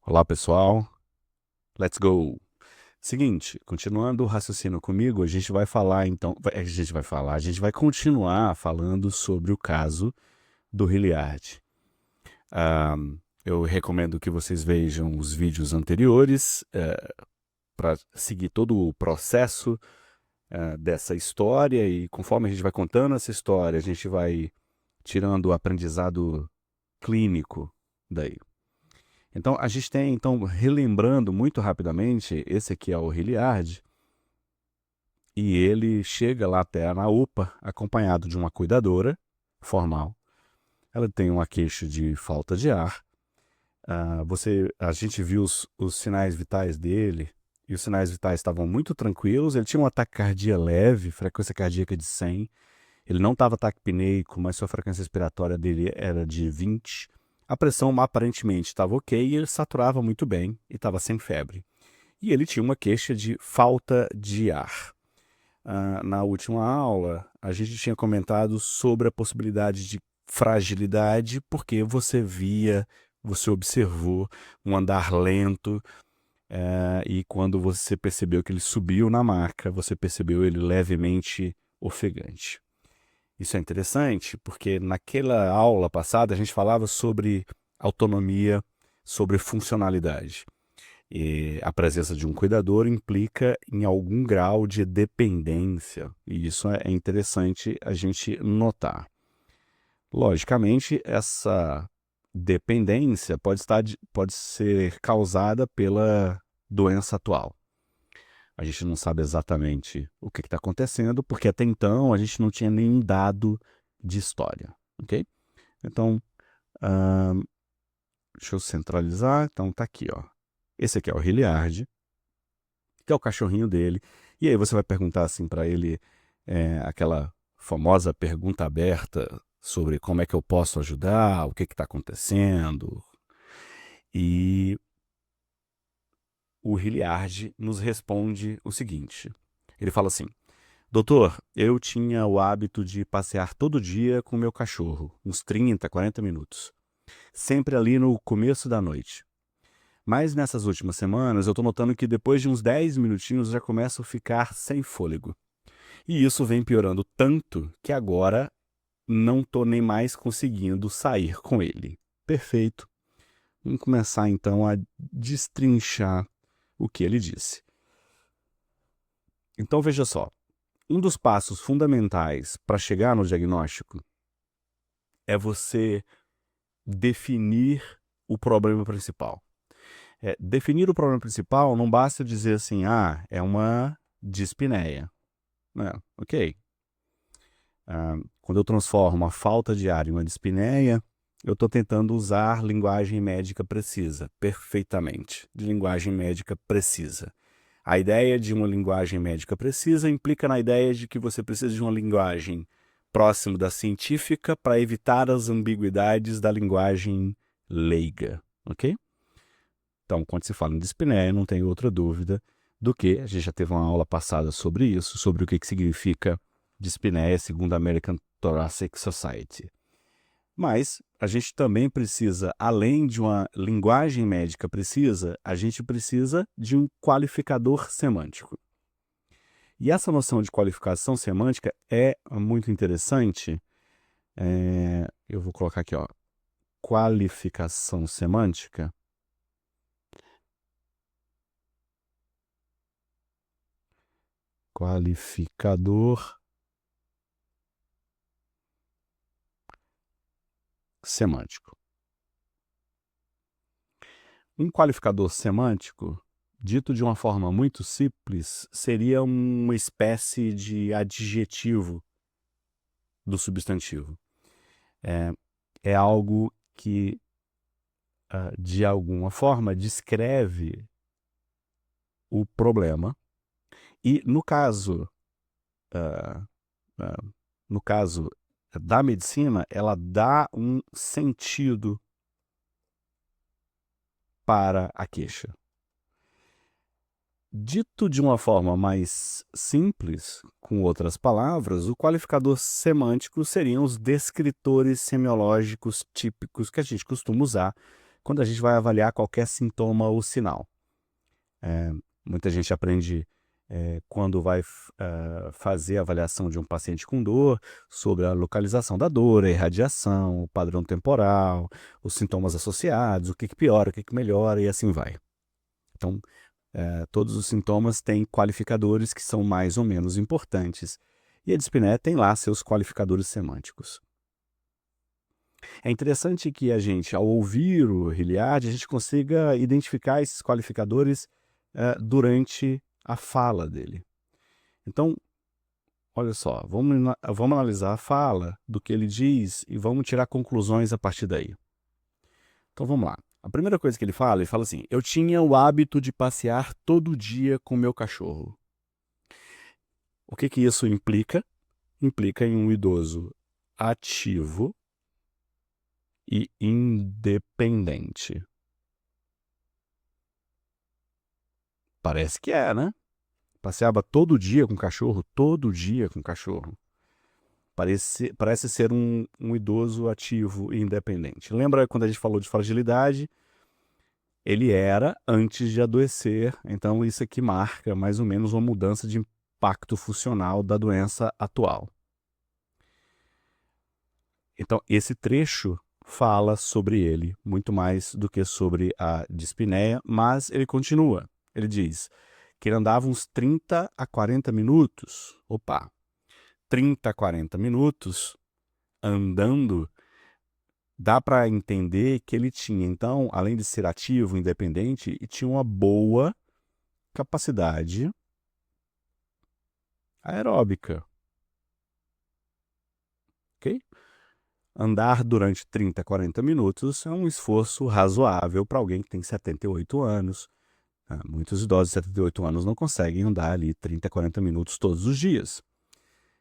Olá, pessoal. Let's go. Seguinte, continuando o raciocínio comigo, a gente vai falar então, a gente vai continuar falando sobre o caso do Hilliard. Ah, eu recomendo que vocês vejam os vídeos anteriores para seguir todo o processo dessa história e conforme a gente vai contando essa história, a gente vai tirando o aprendizado clínico daí. Então, a gente tem, então, relembrando muito rapidamente, esse aqui é o Hilliard, e ele chega lá até na UPA, acompanhado de uma cuidadora formal. Ela tem uma queixa de falta de ar. A gente viu os sinais vitais dele, e os sinais vitais estavam muito tranquilos. Ele tinha uma taquicardia leve, frequência cardíaca de 100. Ele não estava taquipneico, mas sua frequência respiratória dele era de 20. A pressão aparentemente estava ok e ele saturava muito bem e estava sem febre. E ele tinha uma queixa de falta de ar. Na última aula, a gente tinha comentado sobre a possibilidade de fragilidade, porque você observou um andar lento, e quando você percebeu que ele subiu na maca, você percebeu ele levemente ofegante. Isso é interessante porque naquela aula passada a gente falava sobre autonomia, sobre funcionalidade. E a presença de um cuidador implica em algum grau de dependência, e isso é interessante a gente notar. Logicamente, essa dependência pode ser causada pela doença atual. A gente não sabe exatamente o que está acontecendo, porque até então a gente não tinha nenhum dado de história, ok? Então, ahn, deixa eu centralizar. Então tá aqui, ó. Esse aqui é o Hilliard, que é o cachorrinho dele. E aí você vai perguntar assim para ele aquela famosa pergunta aberta sobre como é que eu posso ajudar, o que está acontecendo. E o Hilliard nos responde o seguinte. Ele fala assim: Doutor, eu tinha o hábito de passear todo dia com meu cachorro, uns 30, 40 minutos. Sempre ali no começo da noite. Mas nessas últimas semanas eu estou notando que depois de uns 10 minutinhos já começo a ficar sem fôlego. E isso vem piorando tanto que agora não estou nem mais conseguindo sair com ele. Perfeito. Vamos começar então a destrinchar o que ele disse. Então veja só. Um dos passos fundamentais para chegar no diagnóstico é você definir o problema principal. Definir o problema principal não basta dizer assim, é uma dispneia. Ok. Quando eu transformo a falta de ar em uma dispneia, eu estou tentando usar linguagem médica precisa, perfeitamente, de linguagem médica precisa. A ideia de uma linguagem médica precisa implica na ideia de que você precisa de uma linguagem próximo da científica para evitar as ambiguidades da linguagem leiga, ok? Então, quando se fala em dispneia, não tem outra dúvida do que, a gente já teve uma aula passada sobre isso, sobre o que significa dispneia segundo a American Thoracic Society. Mas a gente também precisa, além de uma linguagem médica precisa, a gente precisa de um qualificador semântico. E essa noção de qualificação semântica é muito interessante. Eu vou colocar aqui, ó, qualificação semântica. Qualificador semântico. Um qualificador semântico, dito de uma forma muito simples, seria uma espécie de adjetivo do substantivo. É algo que, de alguma forma, descreve o problema. E ah, no caso da medicina, ela dá um sentido para a queixa. Dito de uma forma mais simples, com outras palavras, o qualificador semântico seriam os descritores semiológicos típicos que a gente costuma usar quando a gente vai avaliar qualquer sintoma ou sinal. Muita gente aprende quando vai fazer a avaliação de um paciente com dor, sobre a localização da dor, a irradiação, o padrão temporal, os sintomas associados, o que piora, o que melhora e assim vai. Então, todos os sintomas têm qualificadores que são mais ou menos importantes. E a dispneia tem lá seus qualificadores semânticos. É interessante que a gente, ao ouvir o Hilliard, a gente consiga identificar esses qualificadores durante a fala dele. Então, olha só, vamos analisar a fala do que ele diz e vamos tirar conclusões a partir daí. Então vamos lá. A primeira coisa que ele fala assim: eu tinha o hábito de passear todo dia com meu cachorro. O que isso implica? Implica em um idoso ativo e independente. Parece que é, né? Passeava todo dia com cachorro, todo dia com cachorro. Parece ser um idoso ativo e independente. Lembra quando a gente falou de fragilidade? Ele era antes de adoecer, então isso aqui marca mais ou menos uma mudança de impacto funcional da doença atual. Então, esse trecho fala sobre ele, muito mais do que sobre a dispneia, mas ele continua. Ele diz que ele andava uns 30 a 40 minutos. 30 a 40 minutos andando, dá para entender que ele tinha, então, além de ser ativo, independente, e tinha uma boa capacidade aeróbica. Ok? Andar durante 30 a 40 minutos é um esforço razoável para alguém que tem 78 anos. Muitos idosos de 78 anos não conseguem andar ali 30 a 40 minutos todos os dias.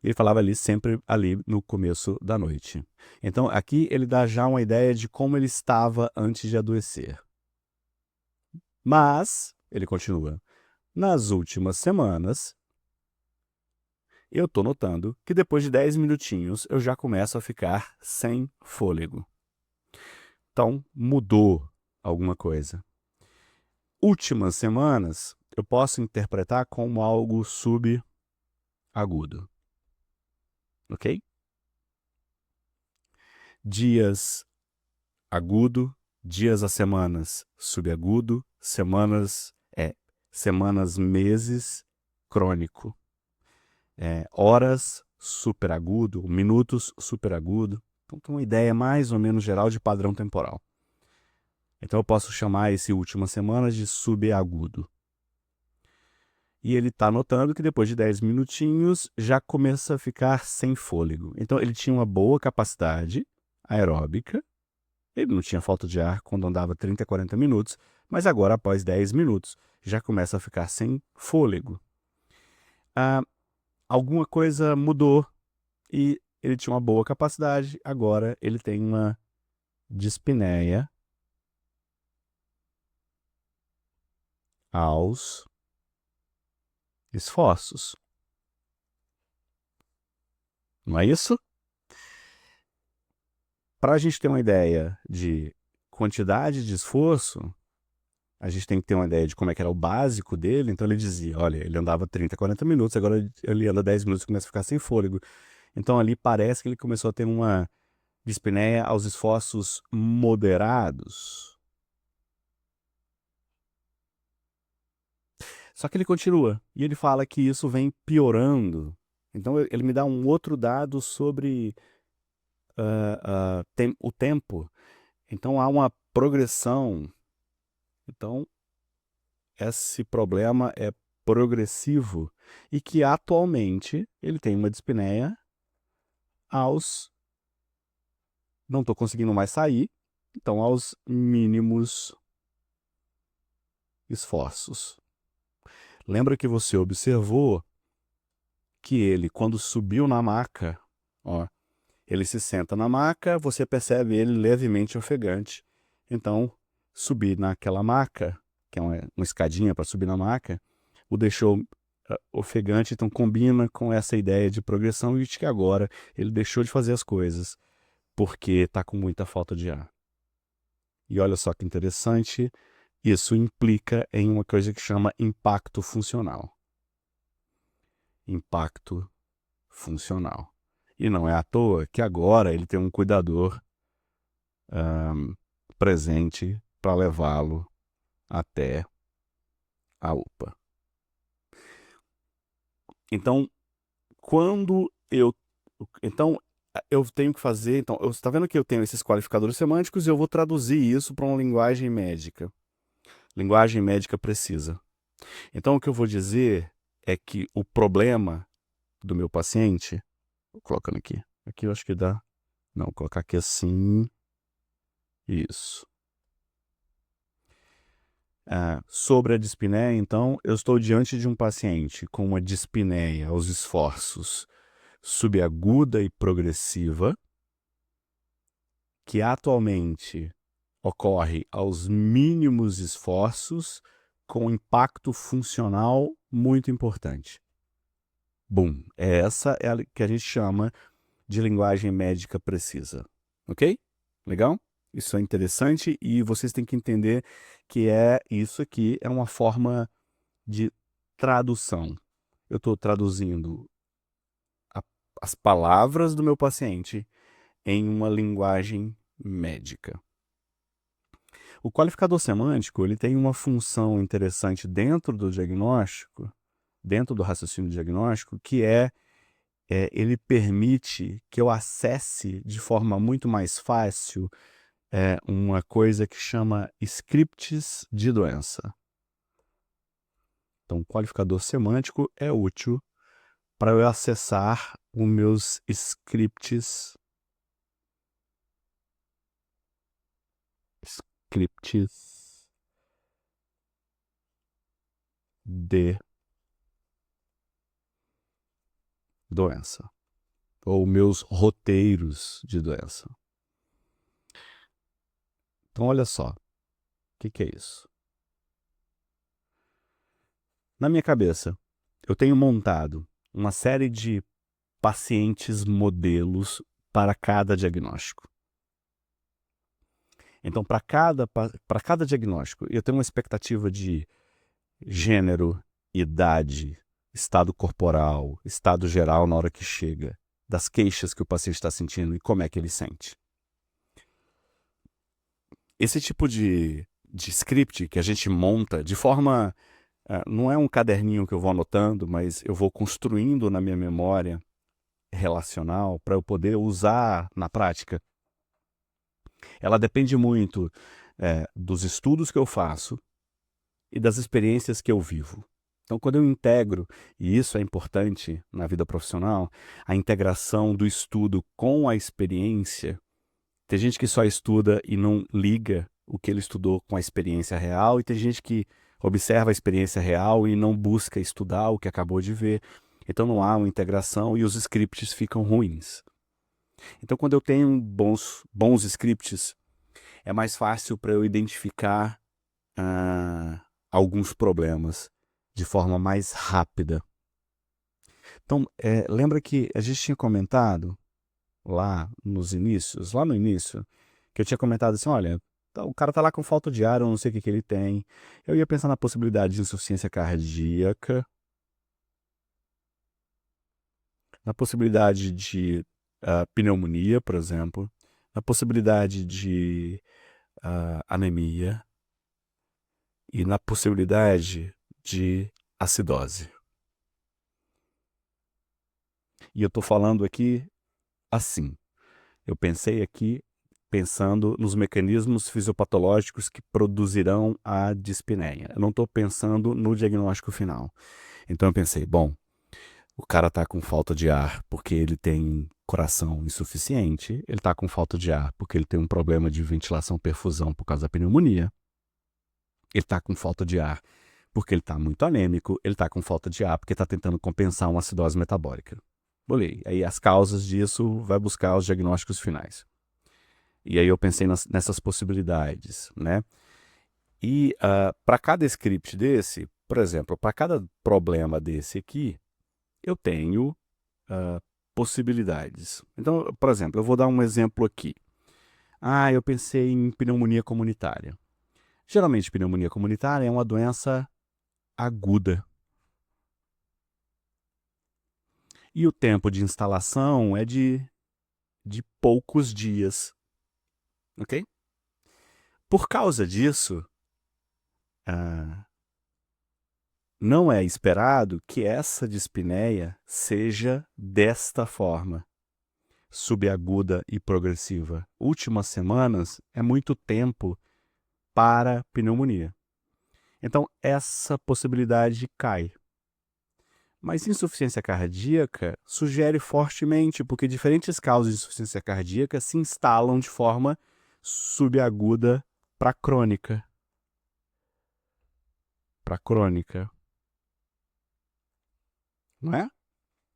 Ele falava ali sempre ali no começo da noite. Então aqui ele dá já uma ideia de como ele estava antes de adoecer. Mas, ele continua, nas últimas semanas, eu estou notando que depois de 10 minutinhos eu já começo a ficar sem fôlego. Então, mudou alguma coisa. Últimas semanas, eu posso interpretar como algo subagudo. Ok? Dias agudo, dias a semanas subagudo, semanas, meses crônico. Horas superagudo, minutos superagudo. Então tem uma ideia mais ou menos geral de padrão temporal. Então eu posso chamar esse última semana de subagudo. E ele está notando que depois de 10 minutinhos já começa a ficar sem fôlego. Então ele tinha uma boa capacidade aeróbica, ele não tinha falta de ar quando andava 30, 40 minutos, mas agora após 10 minutos já começa a ficar sem fôlego. Alguma coisa mudou e ele tinha uma boa capacidade, agora ele tem uma dispneia aos esforços. Não é isso? Para a gente ter uma ideia de quantidade de esforço, a gente tem que ter uma ideia de como é que era o básico dele. Então ele dizia, olha, ele andava 30, 40 minutos, agora ele anda 10 minutos e começa a ficar sem fôlego. Então ali parece que ele começou a ter uma dispneia aos esforços moderados. Só que ele continua, e ele fala que isso vem piorando. Então ele me dá um outro dado sobre o tempo. Então há uma progressão. Então esse problema é progressivo e que atualmente ele tem uma dispneia aos... Não estou conseguindo mais sair, então aos mínimos esforços. Lembra que você observou que ele, quando subiu na maca, ele se senta na maca, você percebe ele levemente ofegante. Então, subir naquela maca, que é uma escadinha para subir na maca, o deixou ofegante, então combina com essa ideia de progressão e de que agora ele deixou de fazer as coisas porque está com muita falta de ar. E olha só que interessante, isso implica em uma coisa que chama impacto funcional. Impacto funcional. E não é à toa que agora ele tem um cuidador presente para levá-lo até a UPA. Então, quando eu... Então, eu tenho que fazer... Então, você está vendo que eu tenho esses qualificadores semânticos e eu vou traduzir isso para uma linguagem médica. Linguagem médica precisa. Então, o que eu vou dizer é que o problema do meu paciente... Vou colocando aqui. Aqui eu acho que dá... Não, vou colocar aqui assim... Isso. Sobre a dispneia, então, eu estou diante de um paciente com uma dispneia aos esforços subaguda e progressiva, que atualmente ocorre aos mínimos esforços, com impacto funcional muito importante. Bum! Essa é a que a gente chama de linguagem médica precisa. Ok? Legal? Isso é interessante e vocês têm que entender que isso aqui é uma forma de tradução. Eu estou traduzindo as palavras do meu paciente em uma linguagem médica. O qualificador semântico ele tem uma função interessante dentro do diagnóstico, dentro do raciocínio diagnóstico, que ele permite que eu acesse de forma muito mais fácil uma coisa que chama scripts de doença. Então, o qualificador semântico é útil para eu acessar os meus scripts de doença, ou meus roteiros de doença. Então, olha só, o que é isso? Na minha cabeça, eu tenho montado uma série de pacientes modelos para cada diagnóstico. Então, para cada diagnóstico, eu tenho uma expectativa de gênero, idade, estado corporal, estado geral na hora que chega, das queixas que o paciente está sentindo e como é que ele sente. Esse tipo de script que a gente monta de forma... não é um caderninho que eu vou anotando, mas eu vou construindo na minha memória relacional para eu poder usar na prática. Ela depende muito dos estudos que eu faço e das experiências que eu vivo. Então, quando eu integro, e isso é importante na vida profissional, a integração do estudo com a experiência. Tem gente que só estuda e não liga o que ele estudou com a experiência real, e tem gente que observa a experiência real e não busca estudar o que acabou de ver. Então não há uma integração e os scripts ficam ruins. Então, quando eu tenho bons scripts, é mais fácil para eu identificar alguns problemas de forma mais rápida. Então, lembra que a gente tinha comentado lá no início, que eu tinha comentado assim, olha, o cara tá lá com falta de ar, eu não sei o que ele tem. Eu ia pensar na possibilidade de insuficiência cardíaca, na possibilidade de pneumonia, por exemplo, na possibilidade de anemia e na possibilidade de acidose. E eu estou falando aqui assim. Eu pensei aqui pensando nos mecanismos fisiopatológicos que produzirão a dispneia. Eu não estou pensando no diagnóstico final. Então eu pensei, bom, o cara está com falta de ar porque ele tem coração insuficiente, ele está com falta de ar porque ele tem um problema de ventilação-perfusão por causa da pneumonia, ele está com falta de ar porque ele está muito anêmico, ele está com falta de ar porque está tentando compensar uma acidose metabólica. Olhei, aí as causas disso vai buscar os diagnósticos finais. E aí eu pensei nessas possibilidades, né? E para cada script desse, por exemplo, para cada problema desse aqui, eu tenho possibilidades. Então, por exemplo, eu vou dar um exemplo aqui. Ah, eu pensei em pneumonia comunitária. Geralmente, pneumonia comunitária é uma doença aguda. E o tempo de instalação é de poucos dias, ok? Por causa disso, ah, não é esperado que essa dispneia seja desta forma, subaguda e progressiva. Últimas semanas é muito tempo para pneumonia. Então, essa possibilidade cai. Mas insuficiência cardíaca sugere fortemente, porque diferentes causas de insuficiência cardíaca se instalam de forma subaguda para crônica. Para crônica, não é?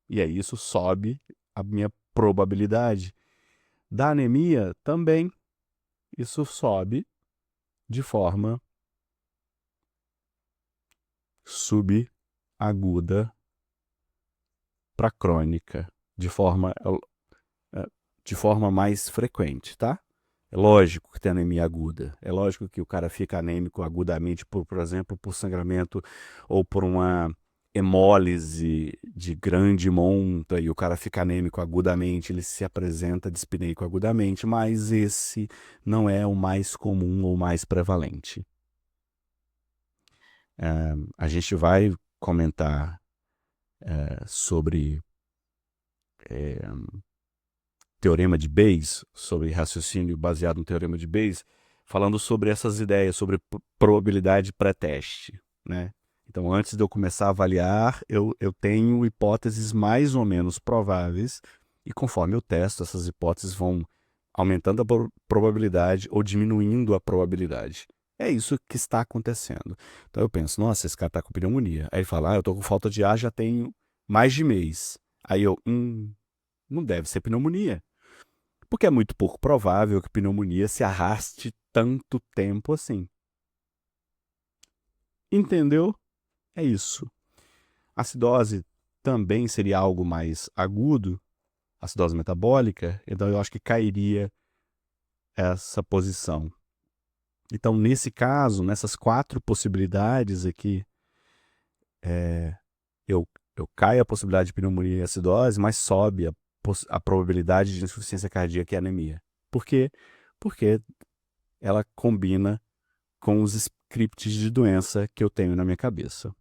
E aí isso sobe a minha probabilidade. Da anemia também, isso sobe de forma subaguda para crônica, de forma mais frequente, tá? É lógico que tem anemia aguda. É lógico que o cara fica anêmico agudamente, por exemplo, por sangramento ou por uma hemólise de grande monta e o cara fica anêmico agudamente, ele se apresenta dispneico agudamente, mas esse não é o mais comum ou mais prevalente. A gente vai comentar sobre teorema de Bayes, sobre raciocínio baseado no teorema de Bayes, falando sobre essas ideias, sobre probabilidade pré-teste, né? Então, antes de eu começar a avaliar, eu tenho hipóteses mais ou menos prováveis, e conforme eu testo, essas hipóteses vão aumentando a probabilidade ou diminuindo a probabilidade. É isso que está acontecendo. Então eu penso, nossa, esse cara está com pneumonia. Aí ele fala, eu estou com falta de ar já tenho mais de mês. Aí eu, não deve ser pneumonia. Porque é muito pouco provável que pneumonia se arraste tanto tempo assim. Entendeu? É isso. Acidose também seria algo mais agudo, acidose metabólica, então eu acho que cairia essa posição. Então, nesse caso, nessas 4 possibilidades aqui, eu, eu caio a possibilidade de pneumonia e acidose, mas sobe a probabilidade de insuficiência cardíaca e anemia. Por quê? Porque ela combina com os scripts de doença que eu tenho na minha cabeça.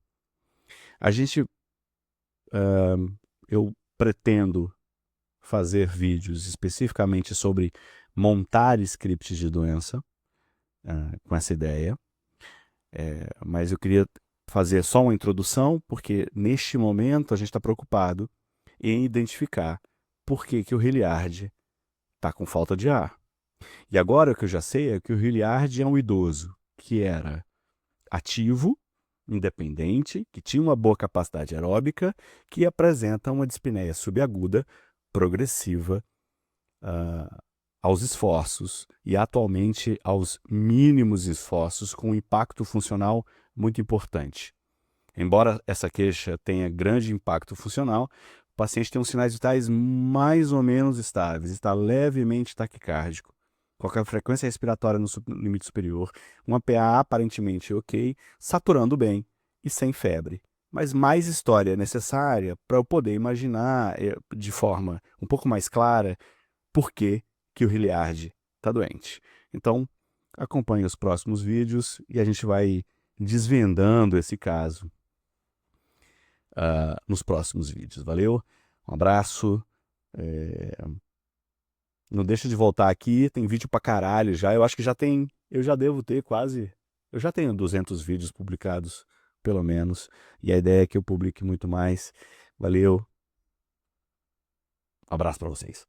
A gente, eu pretendo fazer vídeos especificamente sobre montar scripts de doença, com essa ideia, mas eu queria fazer só uma introdução, porque neste momento a gente está preocupado em identificar por que o Hilliard está com falta de ar. E agora o que eu já sei é que o Hilliard é um idoso que era ativo, independente, que tinha uma boa capacidade aeróbica, que apresenta uma dispneia subaguda progressiva aos esforços e atualmente aos mínimos esforços com um impacto funcional muito importante. Embora essa queixa tenha grande impacto funcional, o paciente tem uns sinais vitais mais ou menos estáveis, está levemente taquicárdico, qualquer frequência respiratória no limite superior, uma PA aparentemente ok, saturando bem e sem febre. Mas mais história é necessária para eu poder imaginar de forma um pouco mais clara por que o Hilliard está doente. Então, acompanhe os próximos vídeos e a gente vai desvendando esse caso nos próximos vídeos. Valeu? Um abraço. Não deixa de voltar aqui, tem vídeo pra caralho já. Eu acho que já tem, eu já devo ter quase, eu já tenho 200 vídeos publicados, pelo menos. E a ideia é que eu publique muito mais. Valeu. Um abraço pra vocês.